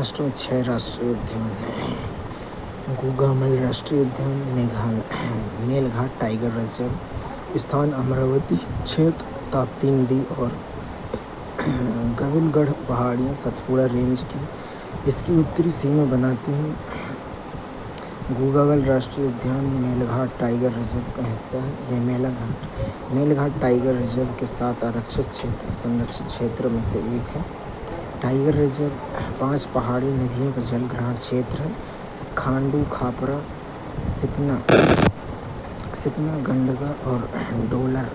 महाराष्ट्र में 6 राष्ट्रीय उद्यान हैं। गुगामल राष्ट्रीय उद्यान, मेघालय, मेलघाट टाइगर रिजर्व, स्थान अमरावती क्षेत्र, ताप्ती नदी और गविलगढ़ पहाड़ियाँ सतपुड़ा रेंज की इसकी उत्तरी सीमा बनाती हैं। गुगामल राष्ट्रीय उद्यान मेलघाट टाइगर रिजर्व का हिस्सा है। यह मेलघाट टाइगर रिजर्व के 7 संरक्षित क्षेत्रों में से एक है। टाइगर रिजर्व 5 पहाड़ी नदियों का जल ग्रहण क्षेत्र है। खांडू, खापरा, सिपना, गंडक और डोलर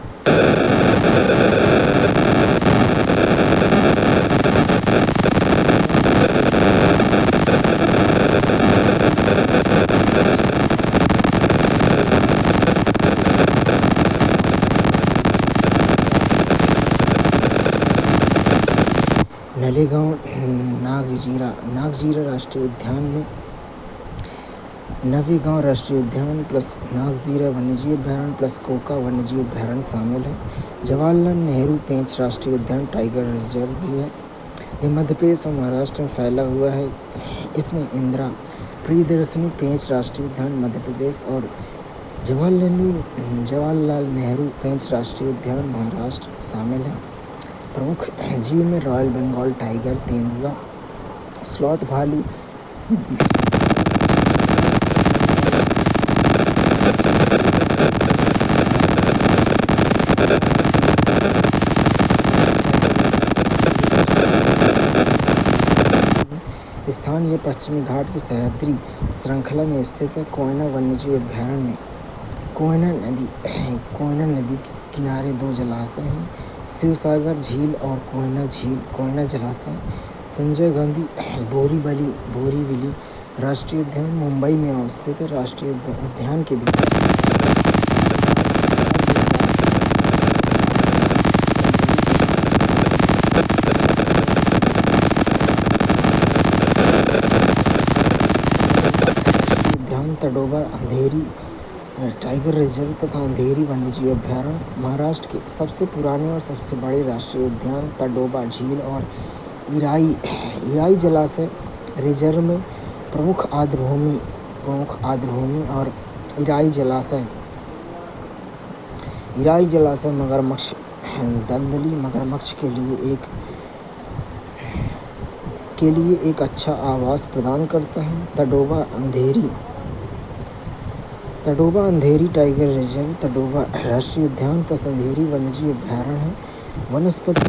नलेगांव नागजीरा राष्ट्रीय उद्यान में नवेगांव राष्ट्रीय उद्यान प्लस नागजीरा वन्यजीव अभयारण्य प्लस कोका वन्यजीव अभयारण्य शामिल है। जवाहरलाल नेहरू पेंच राष्ट्रीय उद्यान टाइगर रिजर्व भी है। ये मध्य प्रदेश और महाराष्ट्र में फैला हुआ है। इसमें इंदिरा प्रियदर्शनी पेंच राष्ट्रीय उद्यान मध्य प्रदेश और जवाहरलाल नेहरू पेंच राष्ट्रीय उद्यान महाराष्ट्र शामिल है। प्रमुख जीव में रॉयल बंगाल टाइगर, तेंदुआ, स्लॉथ, भालू, स्थान ये पश्चिमी घाट की सह्याद्री श्रृंखला में स्थित है। कोयना वन्यजीव अभयारण्य में कोयना नदी के किनारे 2 जलाशय हैं, शिवसागर झील और कोयना जलाशय। संजय गांधी बोरीवली राष्ट्रीय उद्यान मुंबई में अवस्थित है। राष्ट्रीय उद्यान के भीतर तडोबा अंधेरी टाइगर रिजर्व तथा अंधेरी वन्यजीव अभयारण्य। महाराष्ट्र के सबसे पुराने और सबसे बड़े राष्ट्रीय उद्यान तडोबा झील और इराई जलाशय रिजर्व में प्रमुख आर्द्रभूमि और इराई जलाशय मगरमच्छ दलदली मगरमच्छ के लिए एक अच्छा आवास प्रदान करता है। तडोबा अंधेरी टाइगर रिजर्व तडोबा राष्ट्रीय उद्यान प्लस अंधेरी वन्यजीव अभयारण्य है। वनस्पति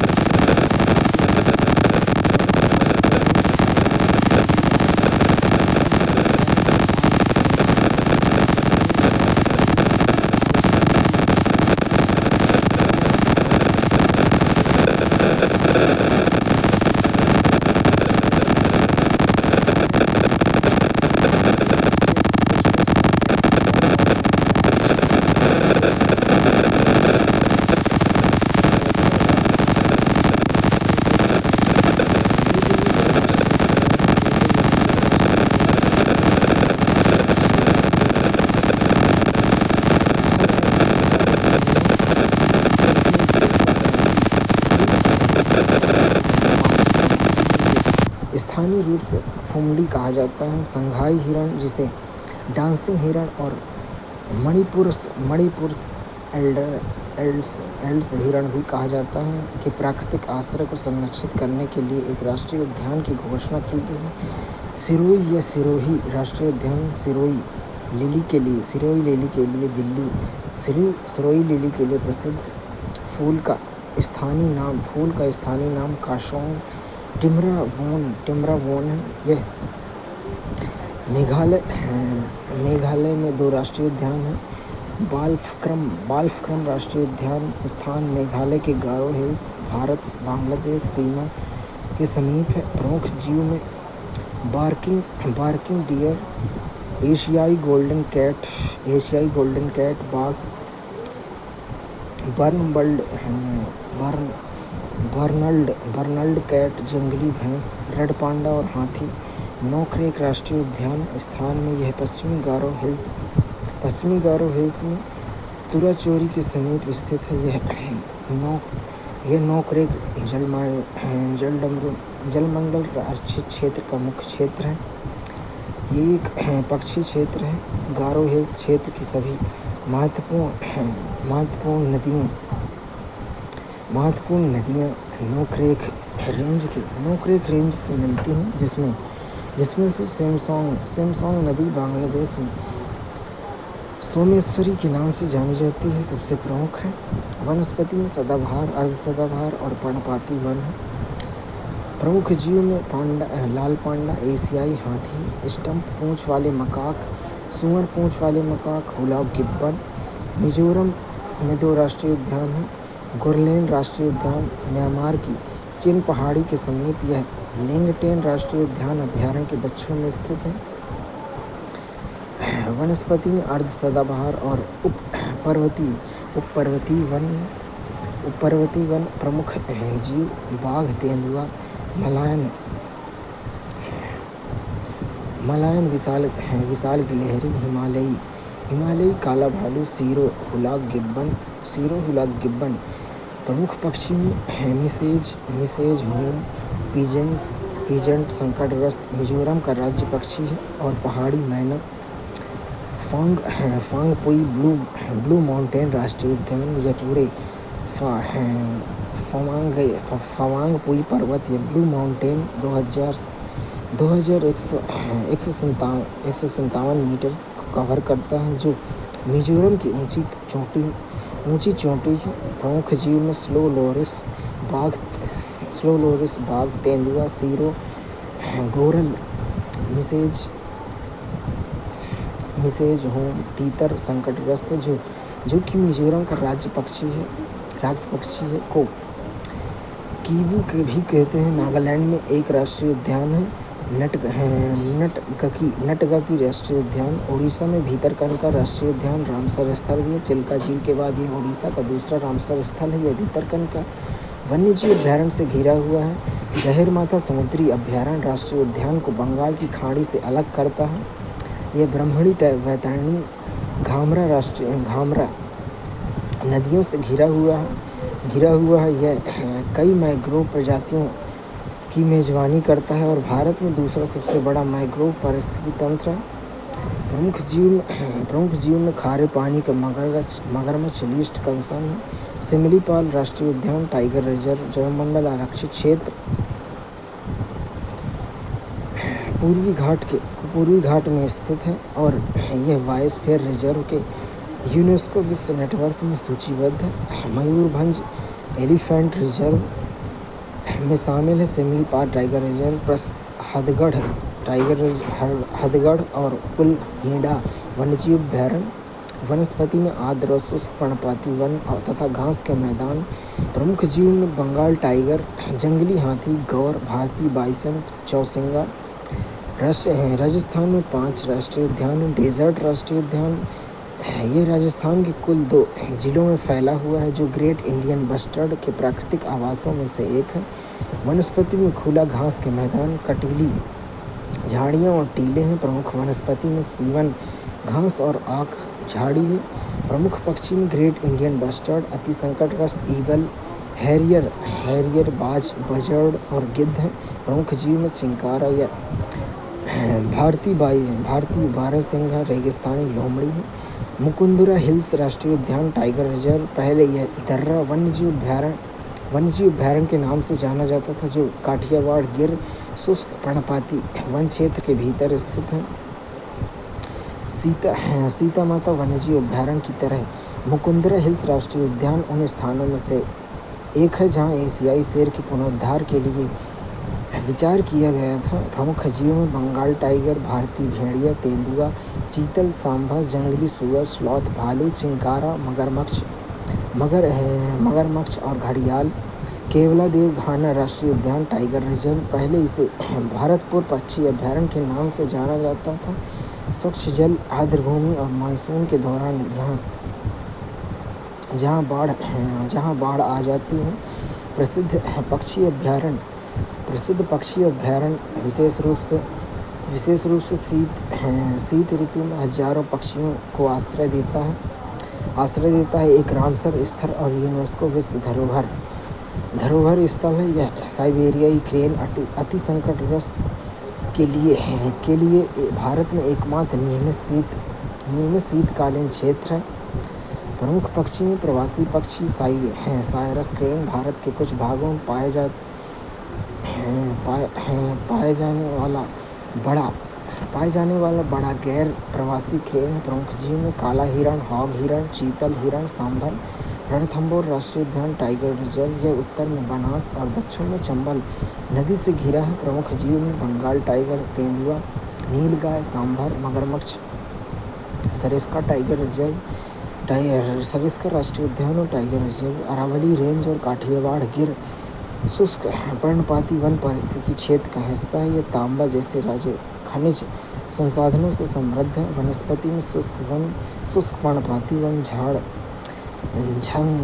स्थानीय रूप से फुमडी कहा जाता है। संघाई हिरण, जिसे डांसिंग हिरण और मणिपुर एल्ड्स हिरण भी कहा जाता है, के प्राकृतिक आश्रय को संरक्षित करने के लिए एक राष्ट्रीय उद्यान की घोषणा की गई है। सिरोही या सिरोही राष्ट्रीय उद्यान सिरोही लिली के लिए प्रसिद्ध। फूल का स्थानीय नाम काशोंग टिमरा वोन है। यह मेघालय में 2 राष्ट्रीय उद्यान हैं। बाल्फक्रम राष्ट्रीय उद्यान स्थान मेघालय के गारो हिल्स भारत बांग्लादेश सीमा के समीप है। प्रमुख जीव में बार्किंग डियर, एशियाई गोल्डन कैट, बाघ, बर्नल्ड कैट, जंगली भैंस, रेड पांडा और हाथी। नोकरेक राष्ट्रीय उद्यान स्थान में यह पश्चिमी गारो हिल्स में तुराचोरी के समीप स्थित है। यह नोकरेक जलडमरू जलमंडल आरक्षित क्षेत्र का मुख्य क्षेत्र है। ये एक पक्षी क्षेत्र है। गारो हिल्स क्षेत्र की सभी महत्वपूर्ण नदियाँ नोकरेक रेंज से मिलती हैं, जिसमें से सेमसोंग नदी बांग्लादेश में सोमेश्वरी के नाम से जानी जाती है, सबसे प्रमुख है। वनस्पति में सदाबहार, अर्धसदाबहार और पर्णपाती वन है। प्रमुख जीव में लाल पांडा, एशियाई हाथी, स्टंप पूंछ वाले मकाक, सुअर पूंछ वाले मकाक, हुलाक गिब्बन। मिजोरम में 2 राष्ट्रीय उद्यान हैं। गोरलैंड राष्ट्रीय उद्यान म्यांमार की चिन पहाड़ी के समीप, यह लेंगटेन राष्ट्रीय उद्यान अभयारण्य के दक्षिण में स्थित है। वनस्पति में अर्ध सदाबहार और उपपर्वतीय वन प्रमुख जीव बाघ, तेंदुआ, मलायन विशाल गिलहरी, हिमालयी काला भालू, सीरो हुलाक गिब्बन। प्रमुख पक्षी में मिसेज होम पीजेंट संकटग्रस्त मिजोरम का राज्य पक्षी है। और पहाड़ी मैना फांगपुई ब्लू माउंटेन राष्ट्रीय उद्यान, यह पूरे फवांगपुई पर्वत या ब्लू माउंटेन 2157 मीटर को कवर करता है, जो मिजोरम की ऊंची चोटी है। प्रमुख जीव में स्लो लोरिस बाघ, तेंदुआ, सीरो, गोरल, मिसेज होम तीतर संकटग्रस्त है, जो कि मिजोरम का राज्य पक्षी है। को कीवू के भी कहते हैं। नागालैंड में एक राष्ट्रीय उद्यान है, नटगकी राष्ट्रीय उद्यान। उड़ीसा में भीतरकनिका राष्ट्रीय उद्यान रामसर स्थल भी है। चिल्का झील के बाद यह उड़ीसा का दूसरा रामसर स्थल है। यह भीतरकनिका वन्यजीव अभयारण्य से घिरा हुआ है। गहिरमाथा समुद्री अभयारण्य राष्ट्रीय उद्यान को बंगाल की खाड़ी से अलग करता है। यह ब्रह्मणी, वैतरणी, घाघरा नदियों से घिरा हुआ है। यह कई मैंग्रोव प्रजातियों की मेजबानी करता है और भारत में दूसरा सबसे बड़ा मैंग्रोव पारिस्थितिकी तंत्र है। प्रमुख जीव में खारे पानी का मगरमच्छ, लीस्ट कंसन है। सिमलीपाल राष्ट्रीय उद्यान टाइगर रिजर्व जलमंडल आरक्षित क्षेत्र पूर्वी घाट में स्थित है और यह बायोस्फीयर रिजर्व के यूनेस्को विश्व नेटवर्क में सूचीबद्ध है। मयूरभंज एलिफेंट रिजर्व में शामिल है। Similipal tiger reserve plus Hathgarh और कुलहीड़ा वन्यजीव अभयारण्य। वनस्पति में आर्द्र और शुष्क पर्णपाती वन तथा घास के मैदान। प्रमुख जीव में बंगाल टाइगर, जंगली हाथी, गौर, भारतीय बाइसन, चौसिंगा। राजस्थान में 5 राष्ट्रीय उद्यान। डेजर्ट राष्ट्रीय उद्यान ये राजस्थान के कुल 2 जिलों में फैला हुआ है, जो ग्रेट इंडियन बस्टर्ड के प्राकृतिक आवासों में से एक है। वनस्पति में खुला घास के मैदान, कटीली झाड़ियाँ और टीले हैं। प्रमुख वनस्पति में सीवन घास और आक झाड़ी है। प्रमुख पक्षी में ग्रेट इंडियन बस्टर्ड, अति संकटग्रस्त ईगल, हैरियर, बाज, बजर्ड और गिद्ध हैं। प्रमुख जीव में चिंकारा या भारतीय बारहसिंगा, रेगिस्तानी लोमड़ी है। मुकुंदरा हिल्स राष्ट्रीय उद्यान टाइगर रिजर्व पहले यह दर्रा वन्यजीव अभयारण्य के नाम से जाना जाता था, जो काठियावाड़ गिर शुष्क पर्णपाती वन क्षेत्र के भीतर स्थित है। सीता माता वन्यजीव अभयारण्य की तरह मुकुंदरा हिल्स राष्ट्रीय उद्यान उन स्थानों में से एक है जहां एशियाई शेर के पुनरुद्धार के लिए विचार किया गया था। प्रमुख जीवों में बंगाल टाइगर, भारतीय भेड़िया, तेंदुआ, चीतल, सांभर, जंगली सुअर, स्लॉथ, भालू, चिंकारा, मगरमच्छ और घड़ियाल। केवलादेव घाना राष्ट्रीय उद्यान टाइगर रिजर्व पहले इसे भरतपुर पक्षी अभयारण्य के नाम से जाना जाता था। स्वच्छ जल आर्द्रभूमि और मानसून के दौरान जहाँ बाढ़ आ जाती है। प्रसिद्ध पक्षी अभयारण्य विशेष रूप से शीत ऋतु में हजारों पक्षियों को आश्रय देता है। एक रामसर स्थल और यूनेस्को विश्व धरोहर धरोहर स्थल है। यह साइबेरियाई क्रेन अति संकटग्रस्त के लिए भारत में एकमात्र नियमित शीतकालीन क्षेत्र है। प्रमुख पक्षी में प्रवासी पक्षी साइरस क्रेन भारत के कुछ भागों में पाए जाने वाला बड़ा गैर प्रवासी क्रेन है। प्रमुख जीव में काला हिरण, हॉग हिरण, चीतल हिरण, सांभर। रणथंभौर राष्ट्रीय उद्यान टाइगर रिजर्व यह उत्तर में बनास और दक्षिण में चंबल नदी से घिरा है। प्रमुख जीव में बंगाल टाइगर, तेंदुआ, नीलगाय, सांभर, मगरमच्छ। सरिस्का टाइगर रिजर्व सरिस्का राष्ट्रीय उद्यान और टाइगर रिजर्व अरावली रेंज और काठियावाड़ गिर शुष्क पर्णपाती वन पारिस्थितिकी क्षेत्र का हिस्सा है। यह तांबा जैसे राज्य खनिज संसाधनों से समृद्ध है। वनस्पति में शुष्क पर्णपाती वन, झाड़,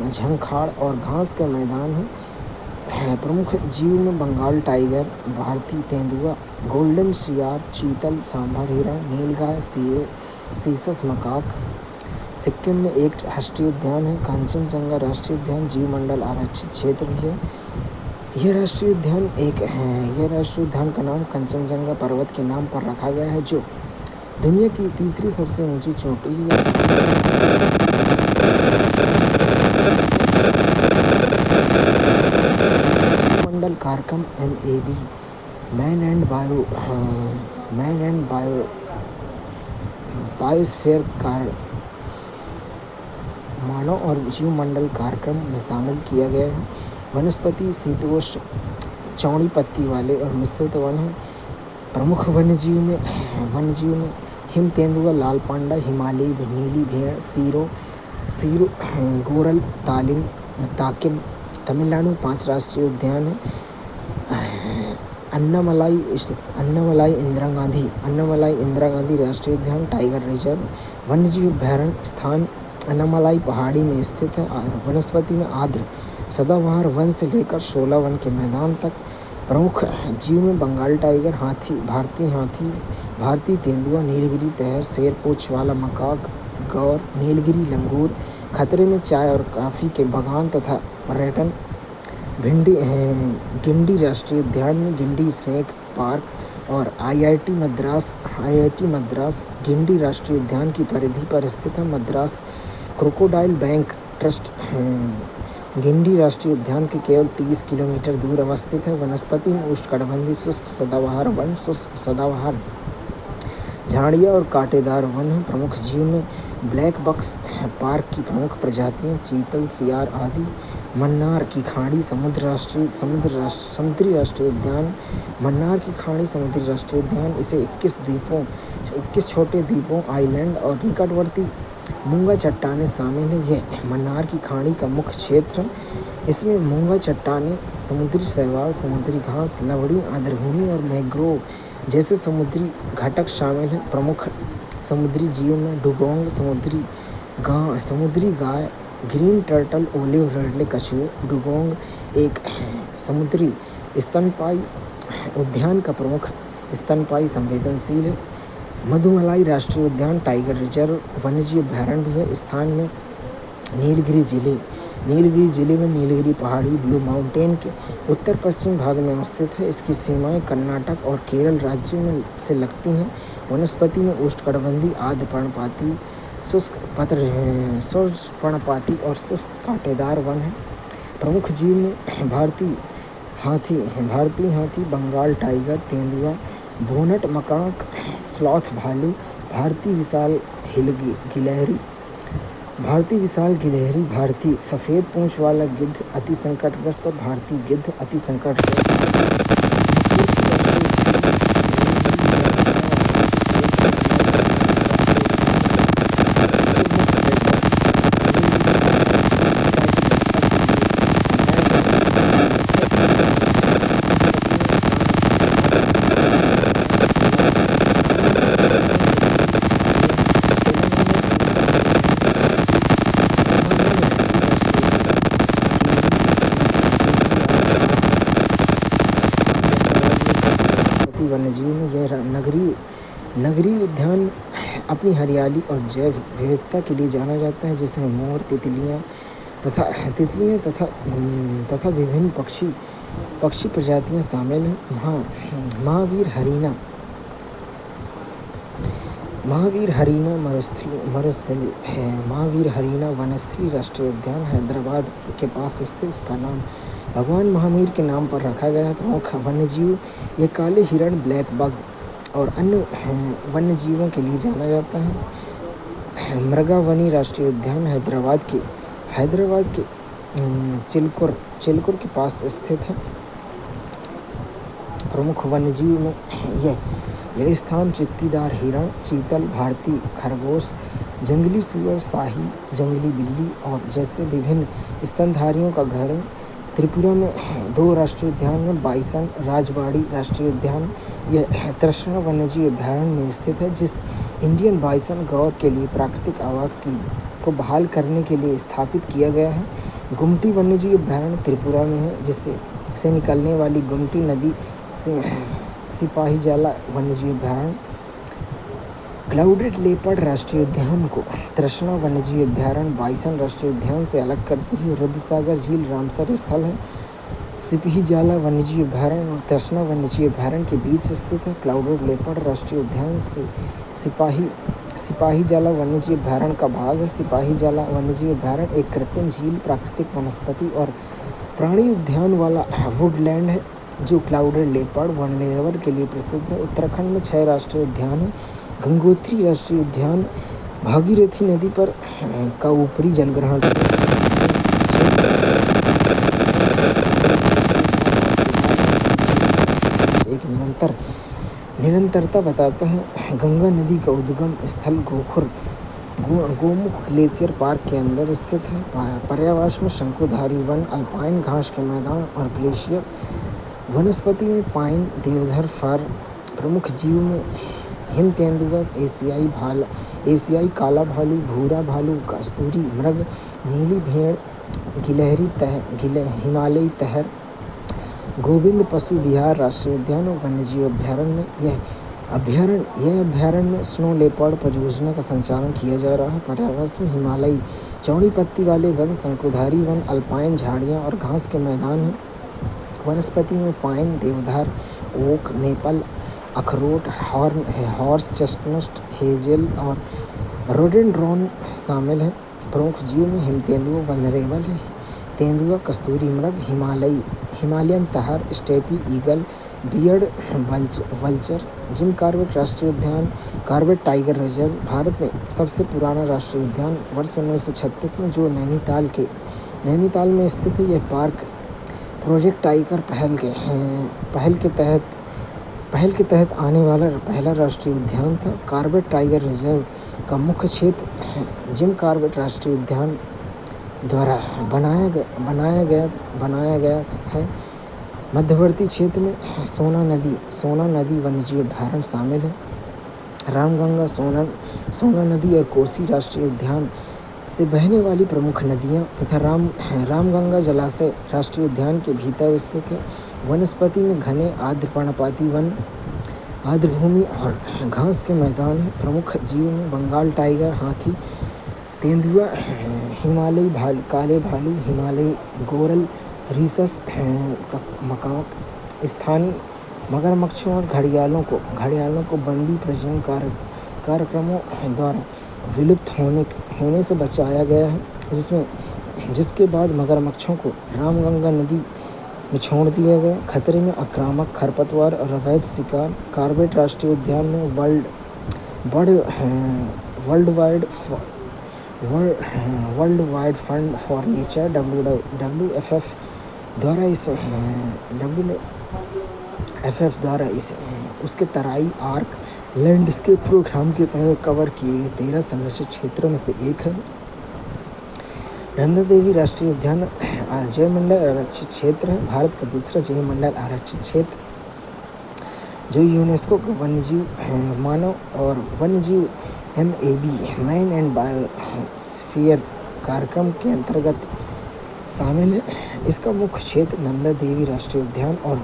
झंखाड़ और घास के मैदान है। प्रमुख जीव में बंगाल टाइगर, भारतीय तेंदुआ, गोल्डन सियार, चीतल, सांभर हिरण, नीलगाय, सीसस मकाक। सिक्किम में एक राष्ट्रीय उद्यान है, कांचनजंगा राष्ट्रीय उद्यान जीव मंडल आरक्षित क्षेत्र भी है। यह राष्ट्रीय उद्यान का नाम कंचनजंगा पर्वत के नाम पर रखा गया है, जो दुनिया की तीसरी सबसे ऊंची चोटी है। मंडल कार्यक्रम MAB मैन एंड बायोस्फीयर मानव और जीव मंडल कार्यक्रम में शामिल किया गया है। वनस्पति शीतोष्ण चौड़ी पत्ती वाले और मिश्रित वन हैं। प्रमुख वन्यजीव में हिम तेंदुआ, लाल पांडा, हिमालयी नीली भेड़, सीरो गोरल, ताकिन। तमिलनाडु 5 राष्ट्रीय उद्यान है। अन्नामलाई इंदिरा गांधी राष्ट्रीय उद्यान टाइगर रिजर्व वन्यजीव अभयारण्य स्थान अन्नामलाई पहाड़ी में स्थित है। वनस्पति में आर्द्र सदाबहार वन से लेकर 16 वन के मैदान तक। प्रमुख जीव में बंगाल टाइगर, भारतीय तेंदुआ, नीलगिरी तैर, शेर पूंछ वाला मकाक, गौर, नीलगिरी लंगूर। खतरे में चाय और कॉफ़ी के बागान तथा पर्यटन। गिंडी राष्ट्रीय उद्यान में गिंडी स्नेक पार्क और IIT मद्रास गिंडी राष्ट्रीय उद्यान की परिधि पर स्थित है। Madras crocodile bank trust Guindy राष्ट्रीय उद्यान के केवल 30 किलोमीटर दूर अवस्थित है। वनस्पति में उष्णकटिबंधीय शुष्क सदाबहार वन, शुष्क सदाबहार झाड़ियाँ और कांटेदार वन हैं। प्रमुख जीव में ब्लैक बक्स पार्क की प्रमुख प्रजातियाँ चीतल, सियार आदि। मन्नार की खाड़ी समुद्री राष्ट्रीय उद्यान मन्नार की खाड़ी समुद्री राष्ट्रीय उद्यान इसे 21 छोटे द्वीपों, आइलैंड और निकटवर्ती मूंगा चट्टानें शामिल हैं। यह मन्नार की खाड़ी का मुख्य क्षेत्र है। इसमें मूंगा चट्टानें, समुद्री शैवाल, समुद्री घास, लवणी, आर्द्रभूमि और मैंग्रोव जैसे समुद्री घटक शामिल हैं। प्रमुख समुद्री जीव में डुगोंग समुद्री गाय, ग्रीन टर्टल, ओलिव रिडले कछुए। डुगोंग एक समुद्री स्तनपायी उद्यान का प्रमुख स्तनपायी संवेदनशील है। मधुमलाई राष्ट्रीय उद्यान टाइगर रिजर्व वन्यजीव अभयारण्य भी है। स्थान में नीलगिरी जिले में नीलगिरी पहाड़ी ब्लू माउंटेन के उत्तर पश्चिम भाग में स्थित है। इसकी सीमाएं कर्नाटक और केरल राज्यों में से लगती हैं। वनस्पति में उष्णकटिबंधीय आर्द्र पर्णपाती, शुष्क पर्णपाती और शुष्क कांटेदार वन है। प्रमुख जीव में भारतीय हाथी, बंगाल टाइगर, तेंदुआ, बोनट मकाक, स्लॉथ भालू, भारतीय विशाल गिलहरी, भारतीय सफ़ेद पूंछ वाला गिद्ध अति संकटग्रस्त और भारतीय गिद्ध अति संकटग्रस्त। वन्यजीव में यह नगरीय उद्यान अपनी हरियाली और जैव विविधता के लिए जाना जाता है, जिसमें मोर, तितलियां, तथा तितलियाँ तथा विभिन्न पक्षी प्रजातियाँ शामिल हैं। महावीर हरीना महावीर हरीना वनस्थली राष्ट्रीय उद्यान हैदराबाद के पास स्थित। इसका नाम भगवान महावीर के नाम पर रखा गया है। प्रमुख वन्यजीव ये काले हिरण, ब्लैक बग और अन्य वन्यजीवों के लिए जाना जाता है। मृगावनी राष्ट्रीय उद्यान हैदराबाद के चिलकुर के पास स्थित है। प्रमुख वन्यजीव में यह स्थान चित्तीदार हिरण, चीतल, भारतीय खरगोश, जंगली सुअर, शाही जंगली बिल्ली और जैसे विभिन्न स्तनधारियों का घर है। त्रिपुरा में 2 राष्ट्रीय उद्यान में बाइसन राजबाड़ी राष्ट्रीय उद्यान यह तृष्णा वन्यजीव अभयारण्य में स्थित है, जिस इंडियन बाइसन गौर के लिए प्राकृतिक आवास को बहाल करने के लिए स्थापित किया गया है। गुमटी वन्यजीव अभयारण्य त्रिपुरा में है, जिससे निकलने वाली गुमटी नदी से सिपाहीजाला वन्यजीव अभयारण्य। क्लाउडेड लेपर्ड राष्ट्रीय उद्यान को तृष्णा वन्यजीव अभयारण्य बाइसन राष्ट्रीय उद्यान से अलग करती है। रुद्रसागर झील रामसर स्थल है। सिपाहीजाला वन्यजीव अभयारण्य और तृष्णा वन्यजीव अभयारण्य के बीच स्थित है। क्लाउडेड लेपर्ड राष्ट्रीय उद्यान से सिपाहीजाला वन्यजीव अभयारण्य का भाग है। सिपाहीजाला वन्यजीव अभयारण्य एक कृत्रिम झील, प्राकृतिक वनस्पति और प्राणी उद्यान वाला वुडलैंड है, जो क्लाउडेड लेपर्ड वनलेवर के लिए प्रसिद्ध है। उत्तराखंड में 6 राष्ट्रीय उद्यान हैं। गंगोत्री राष्ट्रीय उद्यान भागीरथी नदी पर का ऊपरी जलग्रहण एक निरंतरता बताता है। गंगा नदी का उद्गम स्थल गोमुख ग्लेशियर पार्क के अंदर स्थित है। पर्यावरण में शंकुधारी वन, अल्पाइन घास के मैदान और ग्लेशियर। वनस्पति में पाइन, देवदार, फर। प्रमुख जीव में हिम तेंदुआ, एशियाई काला भालू, भूरा भालू, कस्तूरी मृग, नीली भेड़, हिमालयी तहर। गोविंद पशु विहार राष्ट्रीय उद्यान और वन्यजीव अभयारण्य में यह अभयारण्य में स्नो लेपर्ड परियोजना का संचालन किया जा रहा है। पर्यावरण में हिमालयी चौड़ी पत्ती वाले वन, शंकुधारी वन, अल्पाइन झाड़ियाँ और घास के मैदान हैं। वनस्पति में पाइन, देवदार, ओक, मेपल, अखरोट, हॉर्स चेस्टनट, हेजेल और रोडेंड्रॉन शामिल हैं। प्रमुख जीव में हिम तेंदुआ, वनरेवल तेंदुआ, कस्तूरी मृग, हिमालयन तहर, steppe eagle, beard vulture. Jim Corbett राष्ट्रीय उद्यान कॉर्बेट टाइगर रिजर्व भारत में सबसे पुराना राष्ट्रीय उद्यान वर्ष 1936 में जो नैनीताल में स्थित है। यह पार्क प्रोजेक्ट टाइगर पहल के तहत आने वाला पहला राष्ट्रीय उद्यान था। कॉर्बेट टाइगर रिजर्व का मुख्य क्षेत्र जिम कॉर्बेट राष्ट्रीय उद्यान द्वारा बनाया गया है। मध्यवर्ती क्षेत्र में सोना नदी वन्यजीव अभयारण्य शामिल है। रामगंगा, सोना नदी और कोसी राष्ट्रीय उद्यान से बहने वाली प्रमुख नदियाँ तथा रामगंगा जलाशय राष्ट्रीय उद्यान के भीतर स्थित है। वनस्पति में घने आर्द्र पर्णपाती वन, आर्द्रभूमि और घास के मैदान हैं। प्रमुख जीव में बंगाल टाइगर, हाथी, तेंदुआ, हिमालयी काले भालू, हिमालयी गोरल, रीसस मकाक। स्थानीय मगरमच्छों और घड़ियालों को बंदी प्रजनन कार्यक्रमों द्वारा विलुप्त होने से बचाया गया है, जिसके बाद मगरमच्छों को रामगंगा नदी में छोड़ दिया गया। खतरे में आक्रामक खरपतवार और अवैध शिकार। कॉर्बेट राष्ट्रीय उद्यान में world wide fund for nature WWF द्वारा उसके तराई आर्क लैंडस्केप प्रोग्राम के तहत कवर किए गए 13 संरक्षित क्षेत्रों में से एक है। नंदा देवी राष्ट्रीय उद्यान जैवमंडल आरक्षित क्षेत्र है। भारत का दूसरा जैवमंडल आरक्षित क्षेत्र जो यूनेस्को का मानव और वन्यजीव MAB मैन एंड बायोस्फीयर कार्यक्रम के अंतर्गत शामिल है। इसका मुख्य क्षेत्र नंदा देवी राष्ट्रीय उद्यान और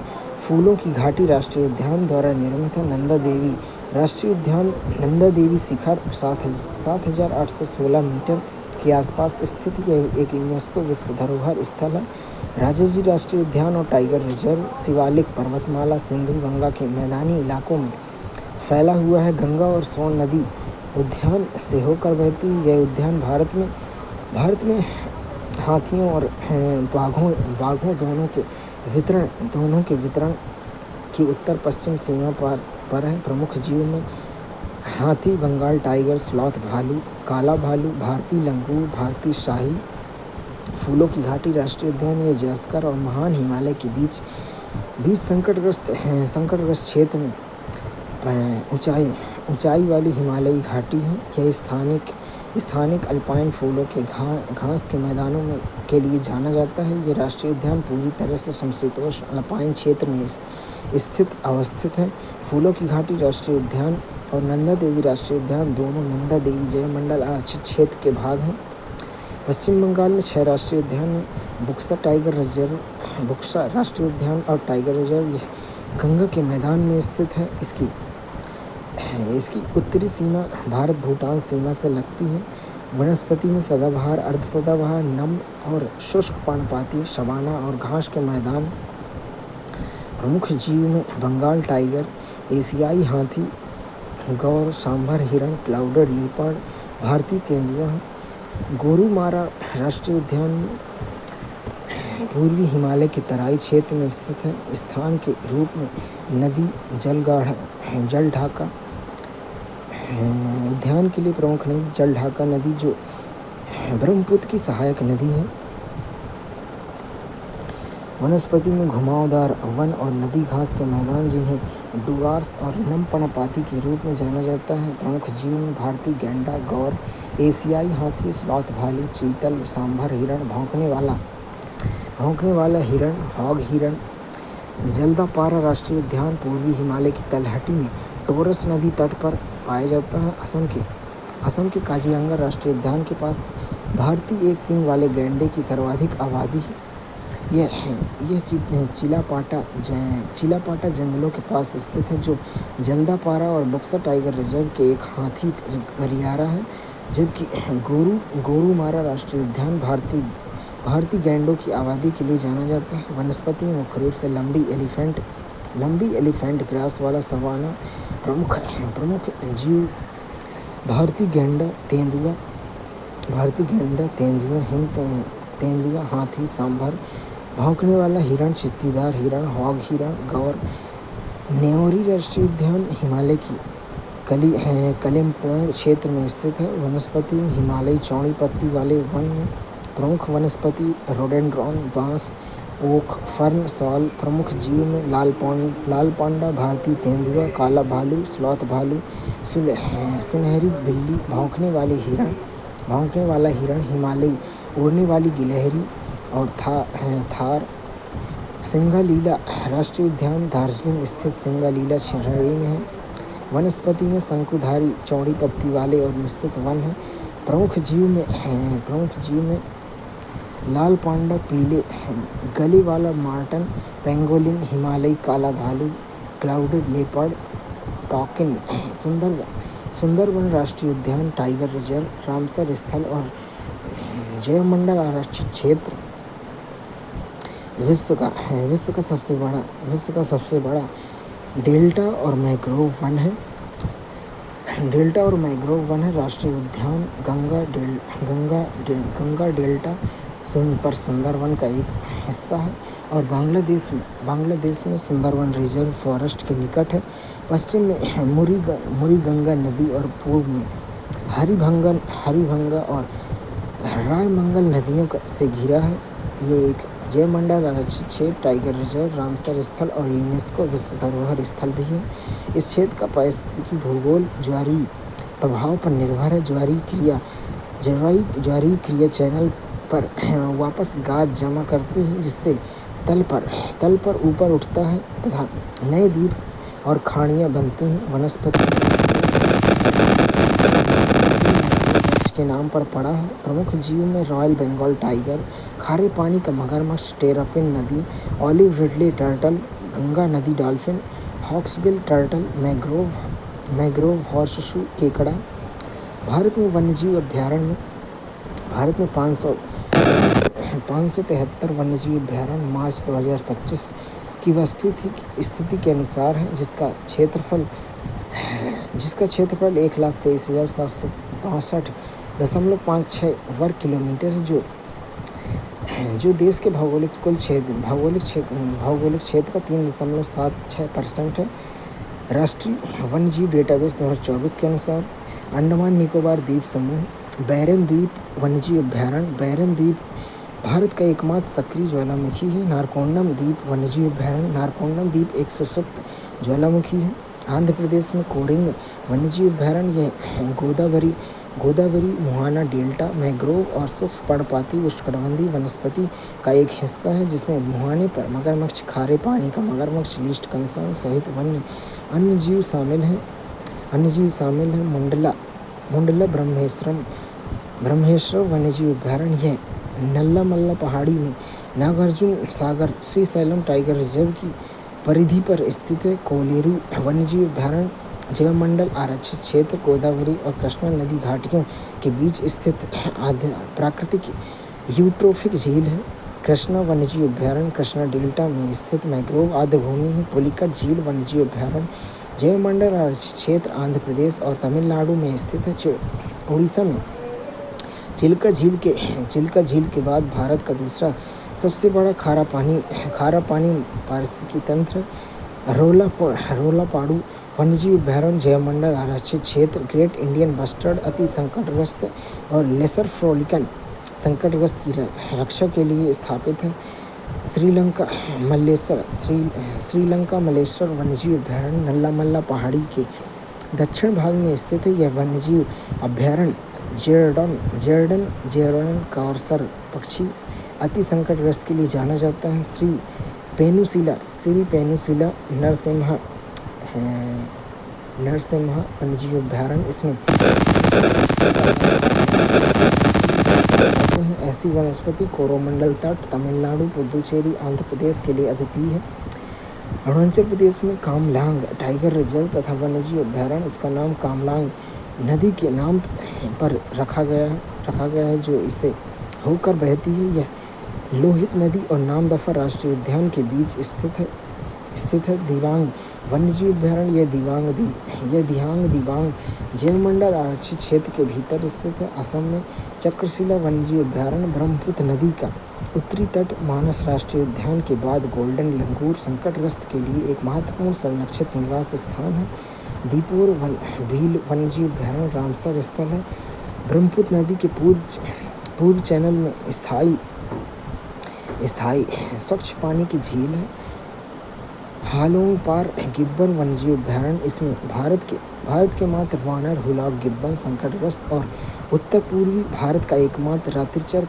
फूलों की घाटी राष्ट्रीय उद्यान द्वारा निर्मित है। नंदा देवी राष्ट्रीय उद्यान नंदा देवी शिखर 7,816 मीटर के आसपास स्थित यह एक यूनेस्को विश्व धरोहर स्थल है। राजाजी राष्ट्रीय उद्यान और टाइगर रिजर्व शिवालिक पर्वतमाला सिंधु गंगा के मैदानी इलाकों में फैला हुआ है। गंगा और सोन नदी उद्यान से होकर बहती है। यह उद्यान भारत में हाथियों और बाघों दोनों के वितरण की उत्तर पश्चिम सीमा पर है। प्रमुख जीव में हाथी, बंगाल टाइगर, स्लॉथ भालू, काला भालू, भारतीय लंगूर, भारतीय शाही, फूलों की घाटी राष्ट्रीय उद्यान ये जास्कर और महान हिमालय के बीच संकटग्रस्त क्षेत्र में ऊंचाई वाली हिमालयी घाटी है। यह स्थानिक अल्पाइन फूलों के घास के मैदानों के लिए जाना जाता है। यह राष्ट्रीय उद्यान पूरी तरह से समशीतोष्ण अल्पाइन क्षेत्र में अवस्थित है। फूलों की घाटी राष्ट्रीय उद्यान और नंदा देवी राष्ट्रीय उद्यान दोनों नंदा देवी जयमंडल आरक्षित क्षेत्र के भाग हैं। पश्चिम बंगाल में 6 राष्ट्रीय उद्यान हैं। बुक्सा राष्ट्रीय उद्यान और टाइगर रिजर्व यह गंगा के मैदान में स्थित है। इसकी उत्तरी सीमा भारत भूटान सीमा से लगती है। वनस्पति में सदाबहार, अर्ध सदाबहार, नम और शुष्क पर्णपाती सवाना और घास के मैदान। प्रमुख जीव में बंगाल टाइगर, एशियाई हाथी, गौर, सांभर हिरण, क्लाउडेड लीपर्ड, भारतीय तेंदुआ। गोरुमारा राष्ट्रीय उद्यान पूर्वी हिमालय के तराई क्षेत्र में स्थित है। स्थान के रूप में नदी जलढाका उद्यान के लिए प्रमुख नदी जलढाका नदी जो ब्रह्मपुत्र की सहायक नदी है। वनस्पति में घुमावदार वन और नदी घास के मैदान जिन्हें डुगार्स और नम पर्णपाती के रूप में जाना जाता है। प्रमुख जीव में भारतीय गैंडा, गौर, एशियाई हाथी, स्लॉथ भालू, चीतल, सांभर हिरण, भौंकने वाला हिरण, हॉग हिरण। जल्दापारा राष्ट्रीय उद्यान पूर्वी हिमालय की तलहटी में टोरस नदी तट पर पाया जाता है। असम के काजीरंगा राष्ट्रीय उद्यान के पास भारतीय एक सींग वाले गैंडे की सर्वाधिक आबादी है। यह चिलापाटा जंगलों के पास स्थित है जो जल्दापारा और बक्सा टाइगर रिजर्व के एक हाथी गलियारा है। जबकि गोरुमारा राष्ट्रीय उद्यान भारतीय गैंडों की आबादी के लिए जाना जाता है। वनस्पति मुख्य रूप से लंबी एलिफेंट ग्रास वाला सवाना प्रमुख जीव भारतीय गैंडा, तेंदुआ, हिम तेंदुआ, हाथी, सांभर, भौंकने वाला हिरण, चित्तीदार हिरण, हॉग हिरण, गौर। न्योरी राष्ट्रीय उद्यान हिमालय की कलिम्पोंग क्षेत्र में स्थित है। वनस्पति में हिमालयी चौड़ी पत्ती वाले वन में प्रमुख वनस्पति रोडेंड्रॉन, बांस, ओक, फर्न, सॉल। प्रमुख जीव में लाल पांडा, भारतीय तेंदुआ, काला भालू, स्लॉथ भालू, सुनहरी बिल्ली, भौंकने वाला हिरण, हिमालयी उड़ने वाली गिलहरी और थार। सिंगालीला राष्ट्रीय उद्यान दार्जिलिंग स्थित सिंगालीला श्रेणी में है। वनस्पति में शंकुधारी चौड़ी पत्ती वाले और मिश्रित वन है। प्रमुख जीव में लाल पांडा, पीले गले वाला मार्टन, पेंगोलिन, हिमालयी काला भालू, क्लाउडेड लेपर्ड, टॉकिन। सुंदरवन राष्ट्रीय उद्यान, टाइगर रिजर्व, रामसर स्थल और जयमंडल आरक्षित क्षेत्र विश्व का सबसे बड़ा डेल्टा और मैंग्रोव वन है। राष्ट्रीय उद्यान गंगा डेल्टा पर सुंदरवन का एक हिस्सा है और बांग्लादेश में सुंदरवन रिजर्व फॉरेस्ट के निकट है। पश्चिम में मुरी गंगा नदी और पूर्व में हरिभंगा और रायमंगल नदियों से घिरा है। ये एक जयमंडल आरक्षित क्षेत्र, टाइगर रिजर्व, रामसर स्थल और यूनेस्को विश्व धरोहर स्थल भी है। इस क्षेत्र का पारिस्थितिकी भूगोल ज्वारीय प्रभाव पर निर्भर है। ज्वारीय क्रिया चैनल पर वापस गाद जमा करती है जिससे तल पर ऊपर उठता है तथा नए द्वीप और खाड़ियाँ बनती हैं। वनस्पति के नाम पर पड़ा है। प्रमुख जीव में रॉयल बंगाल टाइगर, खारे पानी का मगरमच्छ, टेरापिन नदी, ऑलिव रिडले टर्टल, गंगा नदी dolphin, hawksbill turtle, mangrove horseshoe केकड़ा। भारत में वन्यजीव अभयारण्य भारत में 573 वन्यजीव अभयारण्य मार्च 2025 की वस्तुस्थिति स्थिति के अनुसार है, जिसका क्षेत्रफल 1,23,765.56 वर्ग किलोमीटर है, जो देश के भौगोलिक क्षेत्र का 3.76% है। राष्ट्रीय वन्यजीव डेटाबेस 2024 के अनुसार अंडमान निकोबार द्वीप समूह बैरन द्वीप वन्यजीव अभयारण्य बैरन द्वीप भारत का एकमात्र सक्रिय ज्वालामुखी है। नारकोंडम द्वीप वन्यजीव अभयारण्य नारकोंडम द्वीप एक सशक्त ज्वालामुखी है। आंध्र प्रदेश में कोरिंग वन्यजीव अभयारण्य यह गोदावरी मुहाना डेल्टा मैंग्रोव और शुष्क पर्णपाती उष्णकटिबंधीय वनस्पति का एक हिस्सा है, जिसमें मुहाने पर मगरमच्छ, खारे पानी का मगरमच्छ, लीस्ट कंसर्न सहित अन्य जीव शामिल हैं। मुंडला ब्रह्मेश्वर वन्यजीव अभयारण्य यह नल्लामल्ला पहाड़ी में नागार्जुन सागर श्रीशैलम टाइगर रिजर्व की परिधि पर स्थित है। कोलेरू वन्यजीव अभयारण्य जैवमंडल आरक्षित क्षेत्र गोदावरी और कृष्णा नदी घाटियों के बीच स्थित प्राकृतिक यूट्रोफिक झील है। कृष्णा वन्यजीव अभयारण्य कृष्णा डेल्टा में स्थित मैंग्रोव आर्द्रभूमि है। पुलिकट झील वन्यजीव अभयारण्य जैवमंडल आरक्षित क्षेत्र आंध्र प्रदेश और तमिलनाडु में स्थित है। उड़ीसा में चिल्का झील के बाद भारत का दूसरा सबसे बड़ा खारा पानी पारिस्थितिकी तंत्र रोलापाड़ू वन्यजीव अभयारण्य जैवमंडल आरक्षित क्षेत्र ग्रेट इंडियन बस्टर्ड अति संकटग्रस्त और लेसर फ्लोरिकन संकटग्रस्त की रक्षा के लिए स्थापित है। श्रीलंका मल्लेश्वर वन्यजीव अभयारण्य नल्लामल्ला पहाड़ी के दक्षिण भाग में स्थित है। यह वन्यजीव अभयारण्य जेरडन कॉर्सर पक्षी अति संकटग्रस्त के लिए जाना जाता है। श्री पेनुसिला नरसिम्हा वन्यजीव अभयारण्य इसमें ऐसी वनस्पति कोरोमंडल तट तमिलनाडु पुदुचेरी आंध्र प्रदेश के लिए अद्वितीय है। अरुणाचल प्रदेश में कामलांग टाइगर रिजर्व तथा वन्यजीव अभयारण्य इसका नाम कामलांग नदी के नाम पर रखा गया है, जो इसे होकर बहती है। यह लोहित नदी और नामदफा राष्ट्रीय उद्यान के बीच स्थित है। दिबांग वन्यजीव अभयारण्य यह दिहांग दिबांग जैवमंडल आरक्षित क्षेत्र के भीतर स्थित है। असम में चक्रशिला वन्यजीव अभयारण्य ब्रह्मपुत्र नदी का उत्तरी तट मानस राष्ट्रीय उद्यान के बाद गोल्डन लंगूर संकटग्रस्त के लिए एक महत्वपूर्ण संरक्षित निवास स्थान है। दीपोर भील वन्यजीव अभयारण्य रामसर स्थल है। ब्रह्मपुत्र नदी के पूर्व चैनल में स्थायी स्वच्छ पानी की झील है। हालोंग पार गिब्बन वन्यजीव अभयारण्य इसमें भारत के मात्र वानर हुलाक गिब्बन संकटग्रस्त और उत्तर पूर्वी भारत का एकमात्र रात्रिचर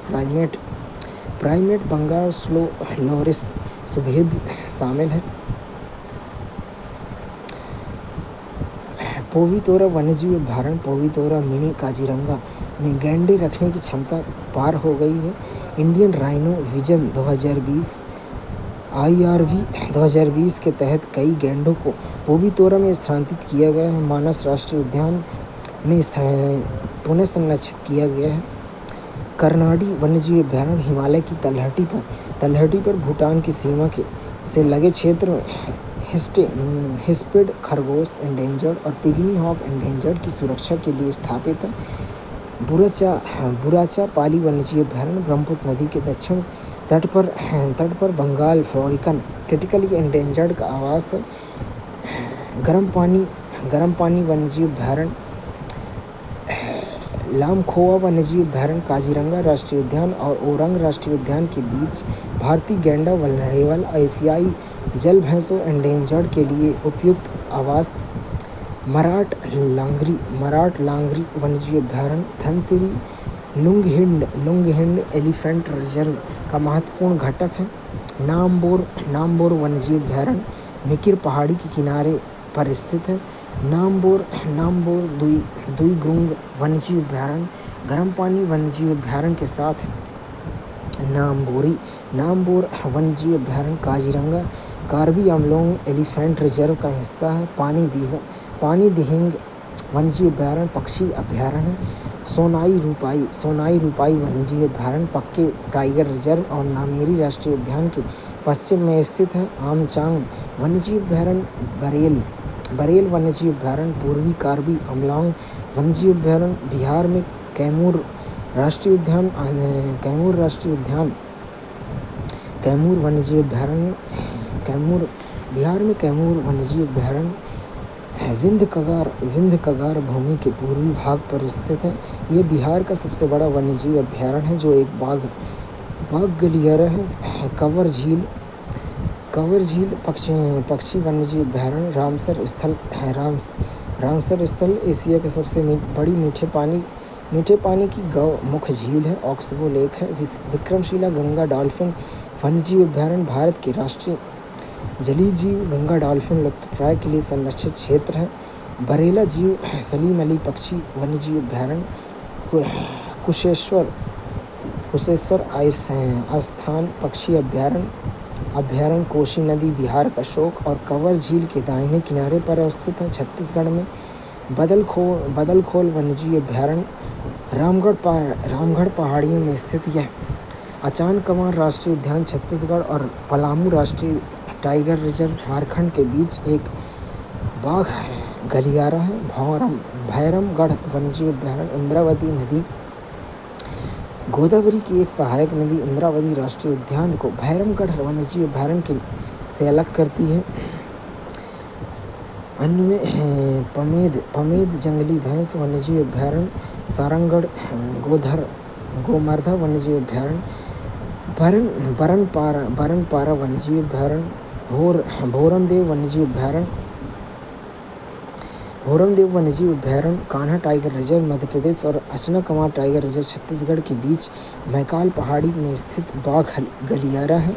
प्राइमेट बंगाल स्लो लोरिस सुभेद शामिल है। पोवितोरा वन्यजीव अभयारण्य पोवितोरा मिनी काजीरंगा में गैंडे रखने की क्षमता पार हो गई है। इंडियन राइनो विजन 2020 IRV 2020 के तहत कई गैंडों को पोवितोरा में स्थानांतरित किया गया है। मानस राष्ट्रीय उद्यान में पुनः संरक्षित किया गया है। करनाडी वन्यजीव अभयारण्य हिमालय की तलहटी पर भूटान की सीमा से लगे क्षेत्र में हिस्पिड खरगोश एंडेंजर्ड और पिग्मी हॉक एंडेंजर्ड की सुरक्षा के लिए स्थापित है। बुराचा पाली वन्यजीव अभयारण्य ब्रह्मपुत्र नदी के दक्षिण तट पर बंगाल फ्लोरिकन क्रिटिकली एंडेंजर्ड का आवास है। गर्म पानी वन्यजीव अभयारण्य लामखोवा वन्यजीव अभयारण्य काजीरंगा राष्ट्रीय उद्यान और ओरंग राष्ट्रीय उद्यान के बीच भारतीय गैंडा वल्नरेबल एशियाई जल भैंसों एंडेंजर्ड के लिए उपयुक्त आवास। मराठ लांगरी वन्यजीव अभयारण्य धनसिरी लुंगहिंड एलिफेंट रिजर्व का महत्वपूर्ण घटक है। नामबोर वन्यजीव अभयारण्य मिकिर पहाड़ी के किनारे पर स्थित है। नामबोर दुईग्रुंग वन्यजीव अभयारण्य गर्म पानी वन्यजीव अभयारण्य के साथ नामबोर वन्यजीव अभयारण्य काजीरंगा कार्बी आंगलोंग एलिफेंट रिजर्व का हिस्सा है। पानी दिहिंग वन्यजीव अभयारण्य पक्षी अभयारण्य सोनाई रूपाई वन्यजीव अभयारण्य पक्के टाइगर रिजर्व और नामेरी राष्ट्रीय उद्यान के पश्चिम में स्थित है। आमचांग वन्यजीव अभयारण्य बरेल वन्यजीव अभयारण्य पूर्वी कार्बी आंगलोंग वन्यजीव अभयारण्य बिहार में कैमूर राष्ट्रीय उद्यान कैमूर वन्यजीव अभयारण्य बिहार में कैमूर वन्यजीव अभयारण्य विंध्य कगार भूमि के पूर्वी भाग पर स्थित है। ये बिहार का सबसे बड़ा वन्यजीव अभयारण्य है जो एक बाघ गलियारा है। कंवर झील पक्षी वन्यजीव अभयारण्य रामसर स्थल एशिया के सबसे बड़ी मीठे पानी की मुख्य झील है। ऑक्सबो लेक है। विक्रमशिला गंगा डॉल्फिन वन्यजीव अभयारण्य भारत के राष्ट्रीय जलीय जीव गंगा डॉल्फिन लुप्तप्राय के लिए संरक्षित क्षेत्र है। बरेला जीव सलीम अली पक्षी वन्यजीव अभयारण्य कुशेश्वर आस्थान पक्षी अभयारण्य कोसी नदी बिहार का शोक और कंवर झील के दाहिने किनारे पर अवस्थित है। छत्तीसगढ़ में बदलखोल वन्यजीव अभयारण्य रामगढ़ पहाड़ियों में स्थित यह अचानकमार राष्ट्रीय उद्यान छत्तीसगढ़ और पलामू राष्ट्रीय टाइगर रिजर्व झारखंड के बीच एक बाघ गलियारा है। भैरमगढ़ वन्यजीव अभयारण्य इंद्रावती नदी गोदावरी की एक सहायक नदी इंद्रावती राष्ट्रीय उद्यान को भैरमगढ़ वन्यजीव अभयारण्य से अलग करती है। अन्य में पमेद जंगली भैंस वन्यजीव अभयारण्य सारंगढ़ गोमर्धा वन्यजीव अभयारण्य बरनपारा वन्यजीव अभयारण्य भोरमदेव वन्यजीव अभयारण्य कान्हा टाइगर रिजर्व मध्य प्रदेश और अचनाकमार टाइगर रिजर्व छत्तीसगढ़ के बीच मैकाल पहाड़ी में स्थित बाघ गलियारा है।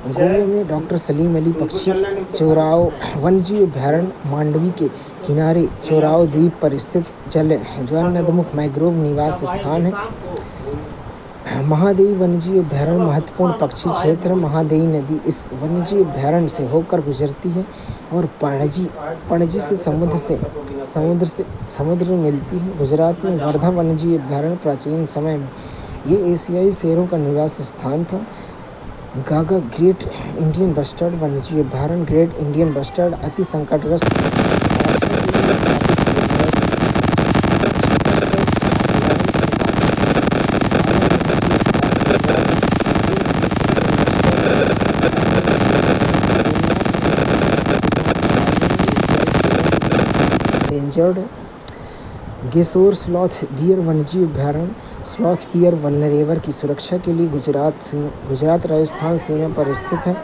गोवा में डॉक्टर सलीम अली पक्षी चोराव वन्यजीव अभयारण्य मांडवी के किनारे चोराव द्वीप पर स्थित ज्वालामुखी मैंग्रोव निवास स्थान है। महादेवी वन्यजीव अभयारण्य महत्वपूर्ण पक्षी क्षेत्र महादेवी नदी इस वन्यजीव अभयारण्य से होकर गुजरती है और पणजी से समुद्र में मिलती है। गुजरात में वर्धा वन्यजीव अभयारण्य प्राचीन समय में ये एशियाई शेरों का निवास स्थान था। गागा ग्रेट इंडियन बस्टर्ड वन्यजीव अभयारण्य ग्रेट इंडियन बस्टर्ड अति संकटग्रस्त गेसोर स्लॉथ बियर वन्यजीव अभयारण्य स्लॉथ बियर वल्नरेवर की सुरक्षा के लिए गुजरात राजस्थान सीमा पर स्थित है।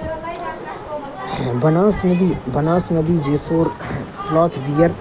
बनास नदी जेसोर स्लॉथ बियर